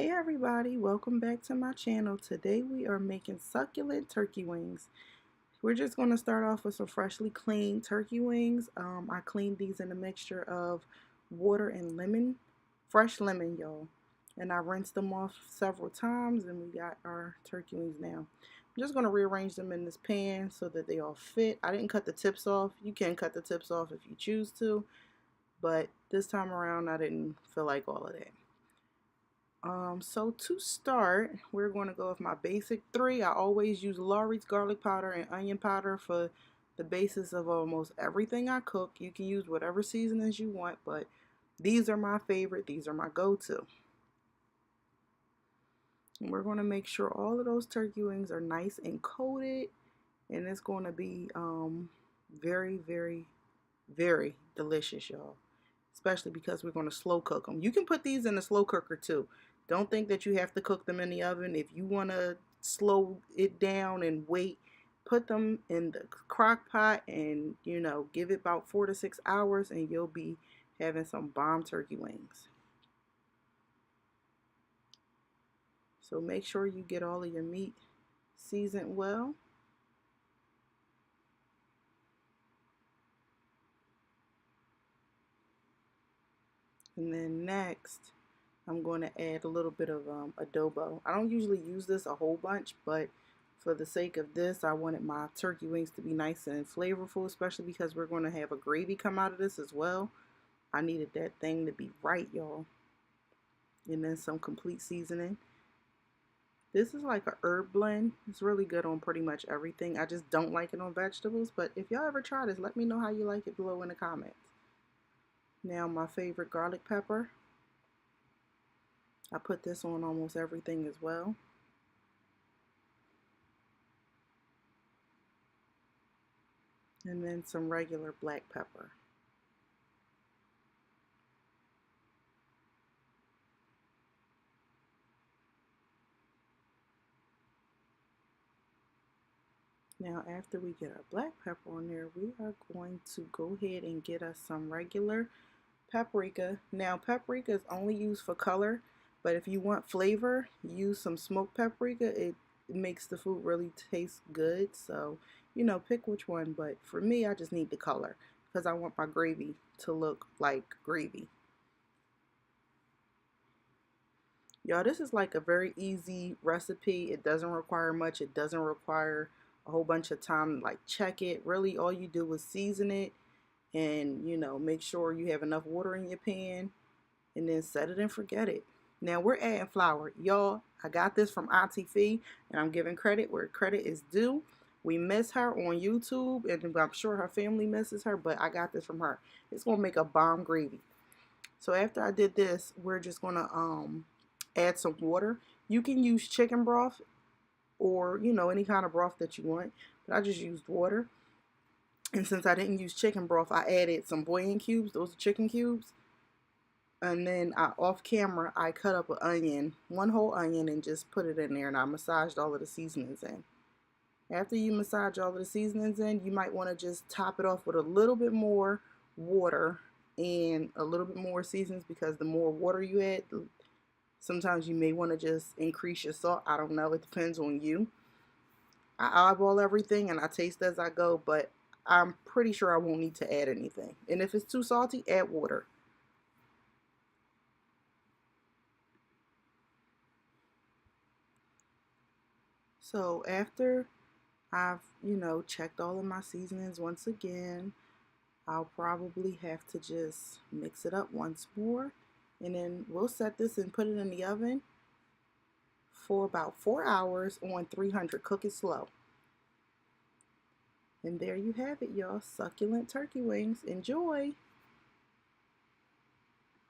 Hey everybody, welcome back to my channel. Today we are making succulent turkey wings. We're just going to start off with some freshly cleaned turkey wings. I cleaned these in a mixture of water and lemon, fresh lemon, y'all. And I rinsed them off several times and we got our turkey wings now. I'm just going to rearrange them in this pan so that they all fit. I didn't cut the tips off. You can cut the tips off if you choose to, but this time around I didn't feel like all of that. So to start, we're going to go with my basic three. I always use Lawry's garlic powder and onion powder for the basis of almost everything I cook. You can use whatever seasonings you want, but these are my favorite. These are my go-to. And we're going to make sure all of those turkey wings are nice and coated. And it's going to be very, very, very delicious, y'all. Especially because we're going to slow cook them. You can put these in a slow cooker too. Don't think that you have to cook them in the oven. If you want to slow it down and wait, put them in the crock pot and, give it about 4 to 6 hours and you'll be having some bomb turkey wings. So make sure you get all of your meat seasoned well. And then next, I'm going to add a little bit of adobo. I don't usually use this a whole bunch, but for the sake of this, I wanted my turkey wings to be nice and flavorful, especially because we're going to have a gravy come out of this as well. I needed that thing to be right, y'all. And then some complete seasoning. This is like a herb blend. It's really good on pretty much everything. I just don't like it on vegetables, but if y'all ever try this, let me know how you like it below in the comments. Now my favorite garlic pepper. I put this on almost everything as well. And then some regular black pepper. Now after we get our black pepper on there, we are going to go ahead and get us some regular paprika. Now paprika is only used for color, but if you want flavor, use some smoked paprika. It makes the food really taste good. So, pick which one. But for me, I just need the color because I want my gravy to look like gravy. Y'all, this is like a very easy recipe. It doesn't require much. It doesn't require a whole bunch of time. Like, check it. Really, all you do is season it and, make sure you have enough water in your pan and then set it and forget it. Now, we're adding flour. Y'all, I got this from Auntie Fee, and I'm giving credit where credit is due. We miss her on YouTube, and I'm sure her family misses her, but I got this from her. It's going to make a bomb gravy. So after I did this, we're just going to add some water. You can use chicken broth or, any kind of broth that you want. But I just used water. And since I didn't use chicken broth, I added some bouillon cubes. Those are chicken cubes. And then off camera, I cut up an onion, one whole onion, and just put it in there. And I massaged all of the seasonings in. After you massage all of the seasonings in, you might want to just top it off with a little bit more water and a little bit more seasonings, because the more water you add, sometimes you may want to just increase your salt. I don't know. It depends on you. I eyeball everything and I taste as I go, but I'm pretty sure I won't need to add anything. And if it's too salty, add water. So after I've, checked all of my seasonings once again, I'll probably have to just mix it up once more. And then we'll set this and put it in the oven for about 4 hours on 300. Cook it slow. And there you have it, y'all. Succulent turkey wings. Enjoy!